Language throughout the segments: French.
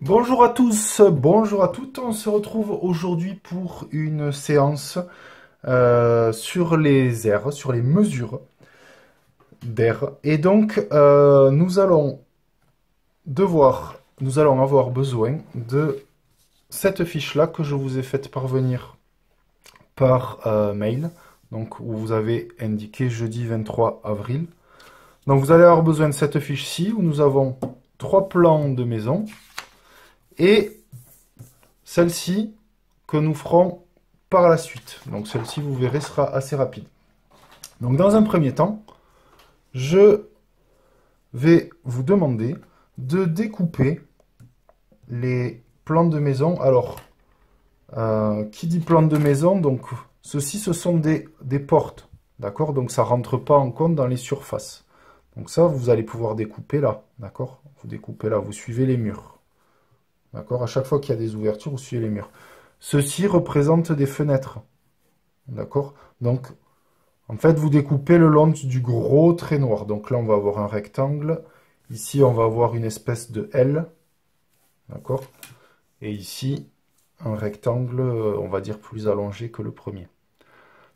Bonjour à tous, bonjour à toutes. On se retrouve aujourd'hui pour une séance sur les airs, sur les mesures d'air. Et donc, nous allons avoir besoin de cette fiche-là que je vous ai faite parvenir par mail. Donc, où vous avez indiqué jeudi 23 avril. Donc, vous allez avoir besoin de cette fiche-ci où nous avons 3 plans de maison et celle-ci que nous ferons par la suite. Donc celle-ci, vous verrez, sera assez rapide. Donc dans un premier temps, je vais vous demander de découper les plans de maison. Alors, qui dit plan de maison, donc ceci, ce sont des portes. D'accord? Donc ça ne rentre pas en compte dans les surfaces. Donc ça, vous allez pouvoir découper là. D'accord? Vous découpez là, vous suivez les murs. D'accord? À chaque fois qu'il y a des ouvertures, vous suivez les murs. Ceci représente des fenêtres. D'accord? Donc, en fait, vous découpez le long du gros trait noir. Donc là, on va avoir un rectangle. Ici, on va avoir une espèce de L. D'accord? Et ici, un rectangle, on va dire, plus allongé que le premier.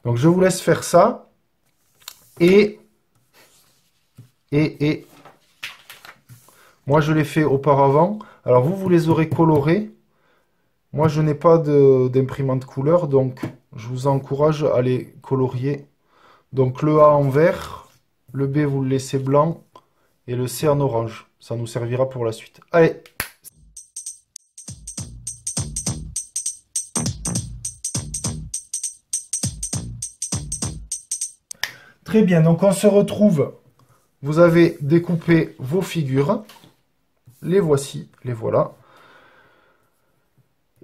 Donc, je vous laisse faire ça. Et moi, je l'ai fait auparavant. Alors, vous les aurez colorés. Moi, je n'ai pas d'imprimante couleur, donc je vous encourage à les colorier. Donc le A en vert, le B vous le laissez blanc et le C en orange. Ça nous servira pour la suite. Allez! Très bien, donc on se retrouve. Vous avez découpé vos figures. Les voici, les voilà.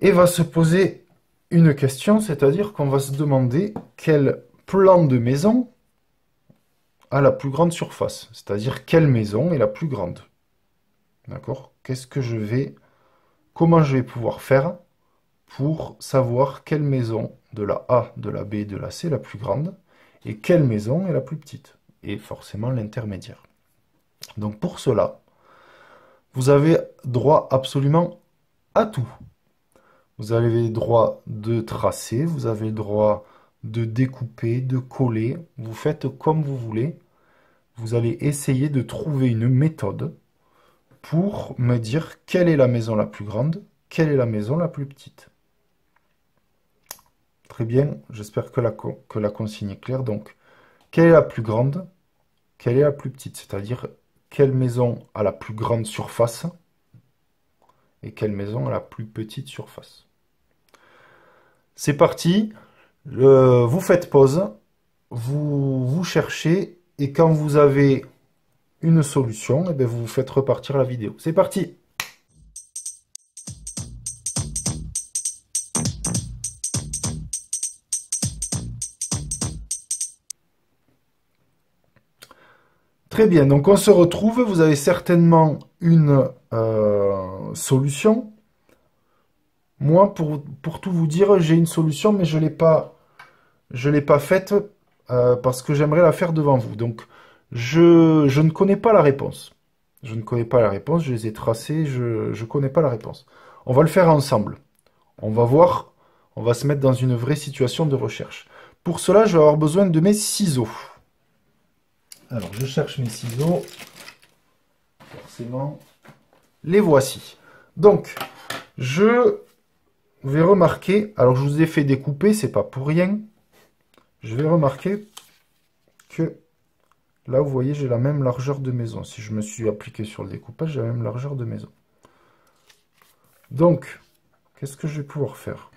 Et va se poser une question, c'est-à-dire qu'on va se demander quel plan de maison a la plus grande surface. C'est-à-dire quelle maison est la plus grande. D'accord? Comment je vais pouvoir faire pour savoir quelle maison de la A, de la B, de la C est la plus grande et quelle maison est la plus petite. Et forcément l'intermédiaire. Donc pour cela, vous avez droit absolument à tout. Vous avez droit de tracer, vous avez le droit de découper, de coller. Vous faites comme vous voulez. Vous allez essayer de trouver une méthode pour me dire quelle est la maison la plus grande, quelle est la maison la plus petite. Très bien, j'espère que la consigne est claire. Donc, quelle est la plus grande, quelle est la plus petite? C'est-à-dire, quelle maison a la plus grande surface et quelle maison a la plus petite surface. C'est parti, vous faites pause, vous cherchez et quand vous avez une solution, eh bien, vous faites repartir la vidéo. C'est parti! Très bien, donc on se retrouve, vous avez certainement une solution. Moi, pour tout vous dire, j'ai une solution, mais je l'ai pas faite parce que j'aimerais la faire devant vous. Donc, je ne connais pas la réponse. Je ne connais pas la réponse, je les ai tracées, je ne connais pas la réponse. On va le faire ensemble. On va voir, on va se mettre dans une vraie situation de recherche. Pour cela, je vais avoir besoin de mes ciseaux. Alors, je cherche mes ciseaux. Forcément, les voici. Donc, je vais remarquer, alors je vous ai fait découper, c'est pas pour rien. Je vais remarquer que là, vous voyez, j'ai la même largeur de maison. Si je me suis appliqué sur le découpage, j'ai la même largeur de maison. Donc, qu'est-ce que je vais pouvoir faire?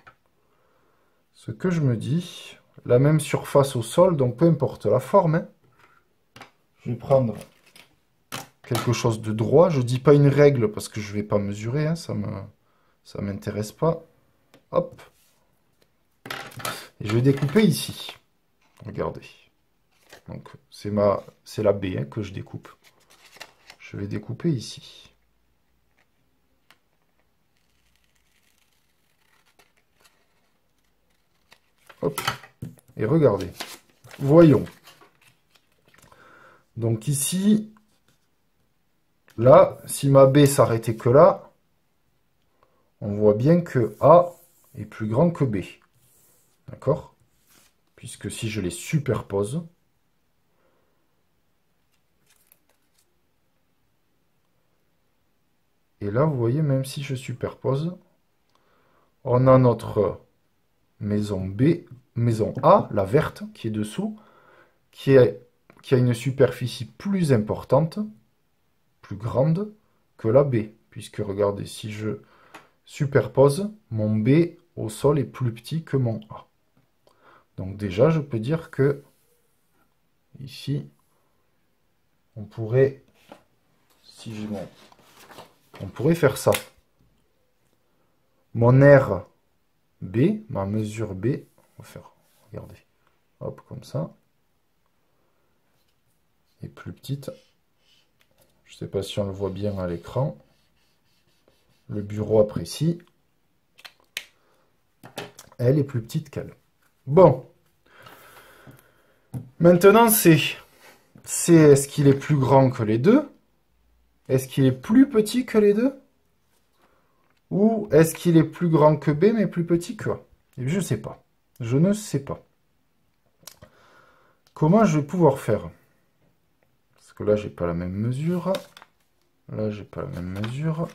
Ce que je me dis, la même surface au sol, donc peu importe la forme, hein. Je vais prendre quelque chose de droit. Je ne dis pas une règle parce que je ne vais pas mesurer, hein, ça m'intéresse pas. Hop. Et je vais découper ici. Regardez. Donc c'est la B hein, que je découpe. Je vais découper ici. Hop. Et regardez. Voyons. Donc ici, là, si ma B s'arrêtait que là, on voit bien que A est plus grand que B. D'accord? Puisque si je les superpose, et là, vous voyez, même si je superpose, on a notre maison B, maison A, la verte, qui est dessous, qui a une superficie plus importante, plus grande que la B. Puisque, regardez, si je superpose, mon B au sol est plus petit que mon A. Donc déjà, je peux dire que ici, on pourrait, si j'ai mon, on pourrait faire ça. Mon R B, ma mesure B, on va faire, regardez, hop, comme ça, est plus petite. Je ne sais pas si on le voit bien à l'écran. Le bureau apprécie. Elle est plus petite qu'elle. Bon. Maintenant, c'est est-ce qu'il est plus grand que les deux? Est-ce qu'il est plus petit que les deux? Ou est-ce qu'il est plus grand que B, mais plus petit que A? Je ne sais pas. Je ne sais pas. Comment je vais pouvoir faire? Parce que là, j'ai pas la même mesure. Là, j'ai pas la même mesure.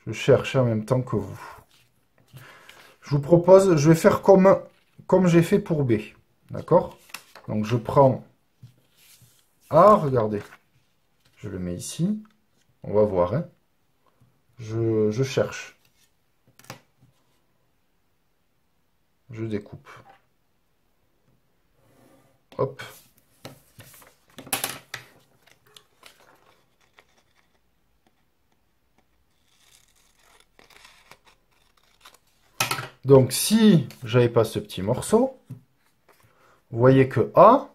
Je cherche en même temps que vous. Je vous propose, je vais faire comme j'ai fait pour B. D'accord? Donc, je prends A, regardez. Je le mets ici. On va voir. Hein. Je cherche. Je découpe. Hop. Donc, si j'avais pas ce petit morceau, vous voyez que A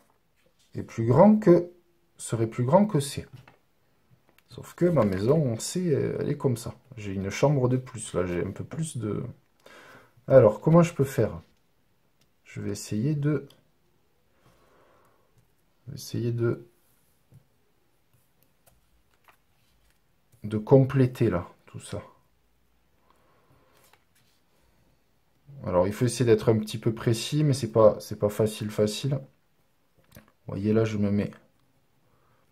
est plus grand que, serait plus grand que C. Sauf que ma maison, C, elle est comme ça. J'ai une chambre de plus, là, j'ai un peu plus de... Alors, comment je peux faire? Je vais essayer de... de compléter, là, tout ça. Alors, il faut essayer d'être un petit peu précis, mais c'est pas facile. Vous voyez, là, je me mets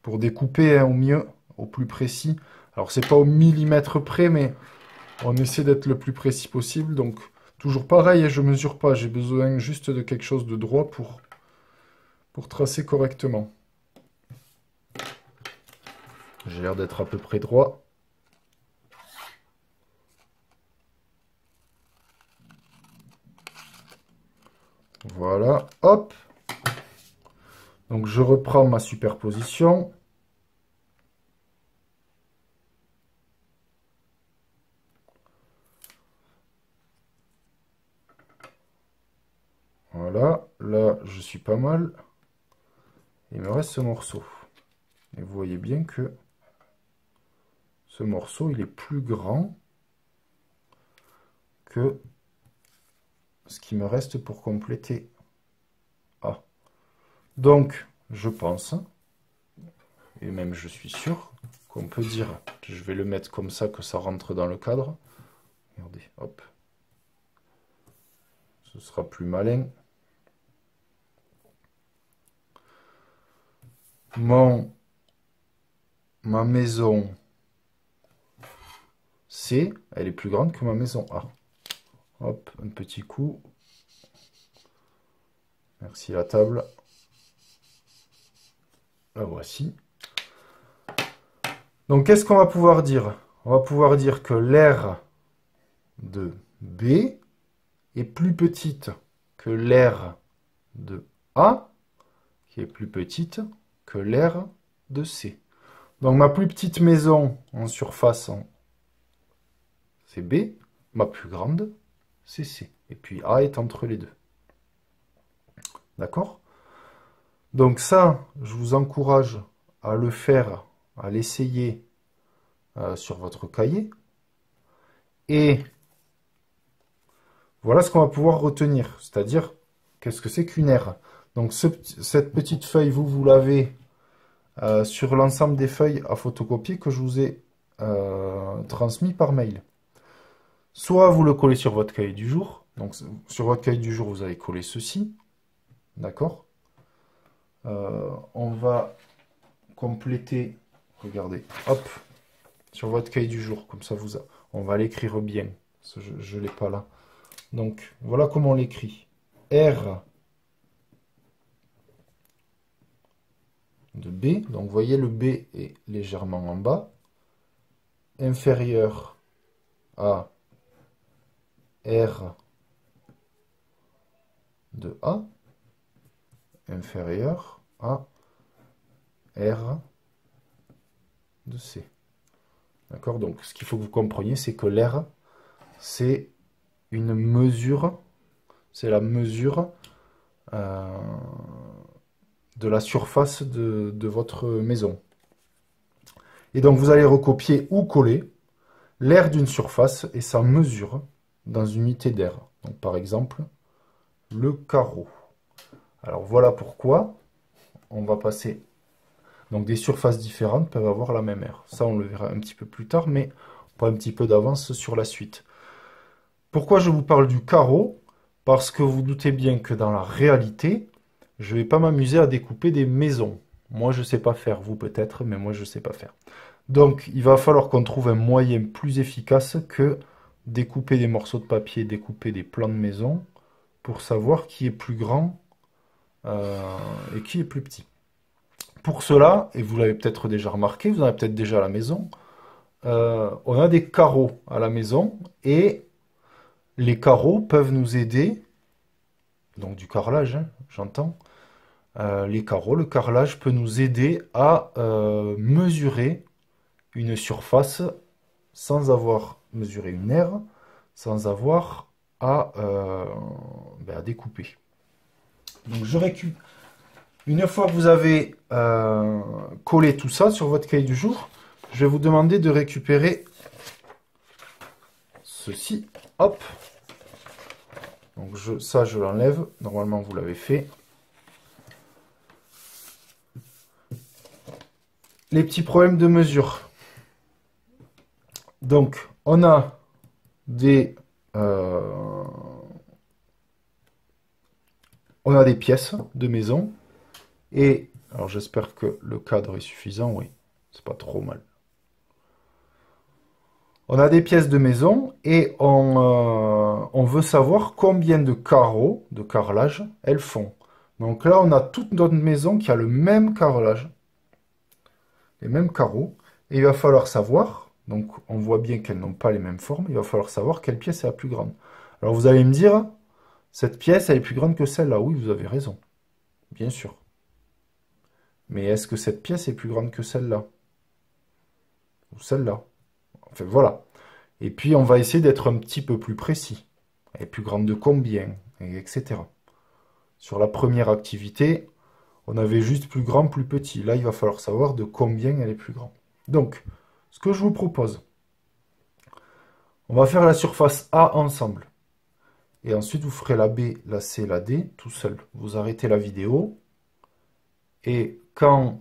pour découper hein, au mieux, au plus précis. Alors, c'est pas au millimètre près, mais on essaie d'être le plus précis possible. Donc, toujours pareil, je mesure pas. J'ai besoin juste de quelque chose de droit pour tracer correctement. J'ai l'air d'être à peu près droit. Voilà, hop. Donc je reprends ma superposition. Voilà, là je suis pas mal. Il me reste ce morceau. Et vous voyez bien que ce morceau, il est plus grand que ce qui me reste pour compléter A. Donc, je pense, et même je suis sûr, qu'on peut dire, je vais le mettre comme ça, que ça rentre dans le cadre. Regardez, hop. Ce sera plus malin. Ma maison C, elle est plus grande que ma maison A. Hop, un petit coup. Merci la table. La voici. Donc, qu'est-ce qu'on va pouvoir dire? On va pouvoir dire que l'aire de B est plus petite que l'aire de A, qui est plus petite que l'aire de C. Donc, ma plus petite maison en surface, c'est B. Ma plus grande, c'est C. Et puis A est entre les deux. D'accord? Donc ça, je vous encourage à le faire, à l'essayer sur votre cahier. Et voilà ce qu'on va pouvoir retenir. C'est-à-dire, qu'est-ce que c'est qu'une aire? Donc cette petite feuille, vous l'avez sur l'ensemble des feuilles à photocopier que je vous ai transmis par mail. Soit vous le collez sur votre cahier du jour. Donc sur votre cahier du jour, vous allez coller ceci. D'accord? On va compléter, regardez, hop, sur votre cahier du jour, comme ça on va l'écrire bien, je ne l'ai pas là. Donc voilà comment on l'écrit. R de B, donc vous voyez le B est légèrement en bas, inférieur à R de A, inférieur à R de C. D'accord? Donc, ce qu'il faut que vous compreniez, c'est que l'R, c'est une mesure, c'est la mesure de la surface de votre maison. Et donc, vous allez recopier ou coller l'aire d'une surface et sa mesure dans une unité d'air. Donc, par exemple, le carreau. Alors, voilà pourquoi on va passer. Donc, des surfaces différentes peuvent avoir la même aire. Ça, on le verra un petit peu plus tard, mais on prend un petit peu d'avance sur la suite. Pourquoi je vous parle du carreau? Parce que vous doutez bien que dans la réalité, je ne vais pas m'amuser à découper des maisons. Moi, je ne sais pas faire, vous peut-être, mais moi, je ne sais pas faire. Donc, il va falloir qu'on trouve un moyen plus efficace que découper des morceaux de papier, découper des plans de maison, pour savoir qui est plus grand et qui est plus petit. Pour cela, et vous l'avez peut-être déjà remarqué, vous en avez peut-être déjà à la maison, on a des carreaux à la maison, et les carreaux peuvent nous aider, donc du carrelage, hein, j'entends, les carreaux, le carrelage peut nous aider à mesurer une surface sans avoir mesuré une aire, sans avoir à découper. Donc je récupère. Une fois que vous avez collé tout ça sur votre cahier du jour, je vais vous demander de récupérer ceci. Hop. Donc ça, je l'enlève. Normalement, vous l'avez fait. Les petits problèmes de mesure. Donc, on a des pièces de maison. Et, alors j'espère que le cadre est suffisant. Oui, c'est pas trop mal. On a des pièces de maison et on veut savoir combien de carreaux, de carrelage, elles font. Donc là, on a toute notre maison qui a le même carrelage, les mêmes carreaux. Et il va falloir savoir, donc on voit bien qu'elles n'ont pas les mêmes formes, il va falloir savoir quelle pièce est la plus grande. Alors vous allez me dire, cette pièce, elle est plus grande que celle-là. Oui, vous avez raison, bien sûr. Mais est-ce que cette pièce est plus grande que celle-là? Ou celle-là? Enfin, voilà. Et puis, on va essayer d'être un petit peu plus précis. Elle est plus grande de combien, etc. Sur la première activité, on avait juste plus grand, plus petit. Là, il va falloir savoir de combien elle est plus grande. Donc, ce que je vous propose, on va faire la surface A ensemble. Et ensuite, vous ferez la B, la C, la D, tout seul. Vous arrêtez la vidéo. Et quand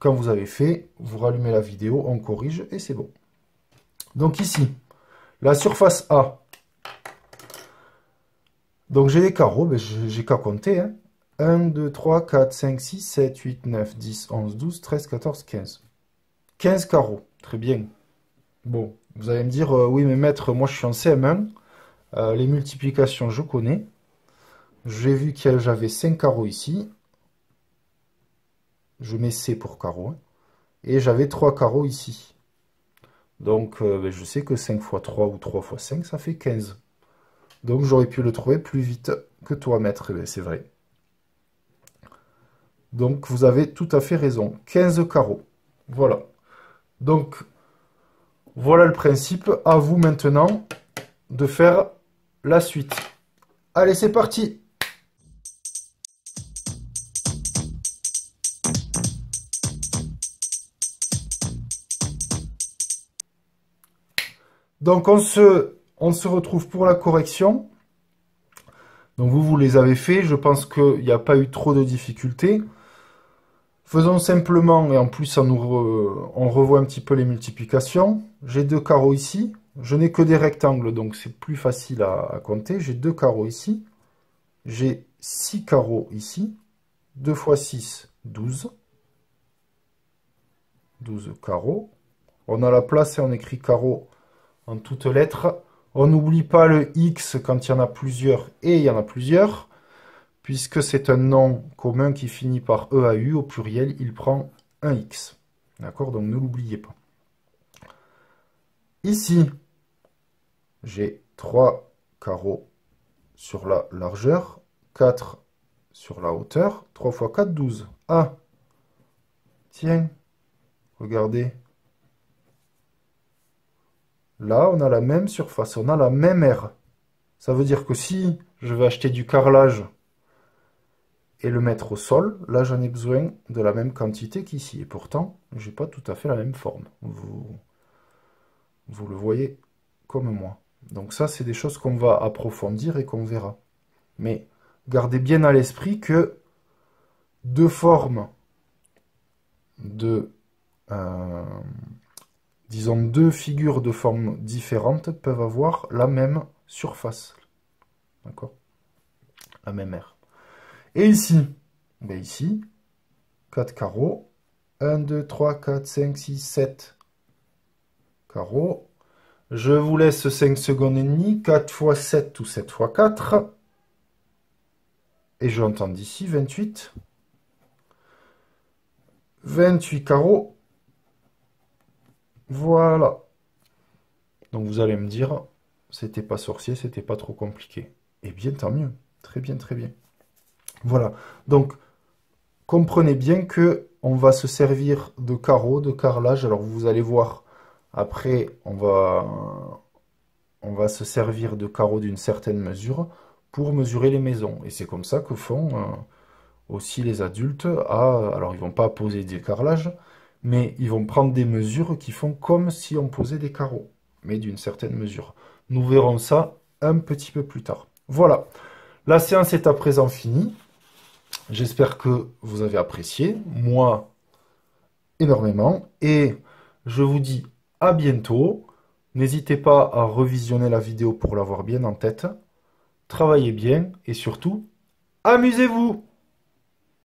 vous avez fait, vous rallumez la vidéo, on corrige et c'est bon. Donc ici, la surface A. Donc j'ai les carreaux, ben j'ai qu'à compter. Hein. 1, 2, 3, 4, 5, 6, 7, 8, 9, 10, 11, 12, 13, 14, 15. 15 carreaux, très bien. Bon, vous allez me dire, oui mais maître, moi je suis en CM1. Les multiplications, je connais. J'ai vu que j'avais 5 carreaux ici. Je mets C pour carreau. Hein. Et j'avais 3 carreaux ici. Donc, je sais que 5 fois 3 ou 3 fois 5, ça fait 15. Donc, j'aurais pu le trouver plus vite que toi, maître. C'est vrai. Donc, vous avez tout à fait raison. 15 carreaux. Voilà. Donc, voilà le principe. À vous maintenant de faire la suite. Allez, c'est parti! Donc, on se retrouve pour la correction. Donc, vous les avez fait. Je pense qu'il n'y a pas eu trop de difficultés. Faisons simplement, et en plus on revoit un petit peu les multiplications. J'ai 2 carreaux ici. Je n'ai que des rectangles, donc c'est plus facile à compter. J'ai 2 carreaux ici. J'ai 6 carreaux ici. 2 fois 6, 12. 12 carreaux. On a la place et on écrit carreau en toutes lettres. On n'oublie pas le X quand il y en a plusieurs, et il y en a plusieurs. Puisque c'est un nom commun qui finit par EAU, au pluriel, il prend un X. D'accord? Donc ne l'oubliez pas. Ici, j'ai 3 carreaux sur la largeur, 4 sur la hauteur. 3 fois 4, 12. Ah, tiens, regardez. Là, on a la même surface, on a la même aire. Ça veut dire que si je vais acheter du carrelage et le mettre au sol, là j'en ai besoin de la même quantité qu'ici. Et pourtant, j'ai pas tout à fait la même forme. Vous le voyez comme moi. Donc ça, c'est des choses qu'on va approfondir et qu'on verra. Mais gardez bien à l'esprit que deux formes disons deux figures de formes différentes peuvent avoir la même surface. D'accord? La même aire. Et ici, ben ici, 4 carreaux. 1, 2, 3, 4, 5, 6, 7 carreaux. Je vous laisse 5 secondes et demie. 4 fois 7 ou 7 fois 4. Et j'entends d'ici 28. 28 carreaux. Voilà. Donc vous allez me dire, c'était pas sorcier, c'était pas trop compliqué. Eh bien, tant mieux. Très bien, très bien. Voilà. Donc, comprenez bien que on va se servir de carreaux, de carrelage. Alors, vous allez voir, après, on va se servir de carreaux d'une certaine mesure pour mesurer les maisons. Et c'est comme ça que font aussi les adultes. Alors, ils vont pas poser des carrelages, mais ils vont prendre des mesures qui font comme si on posait des carreaux, mais d'une certaine mesure. Nous verrons ça un petit peu plus tard. Voilà, la séance est à présent finie. J'espère que vous avez apprécié, moi énormément, et je vous dis à bientôt. N'hésitez pas à revisionner la vidéo pour l'avoir bien en tête. Travaillez bien et surtout, amusez-vous!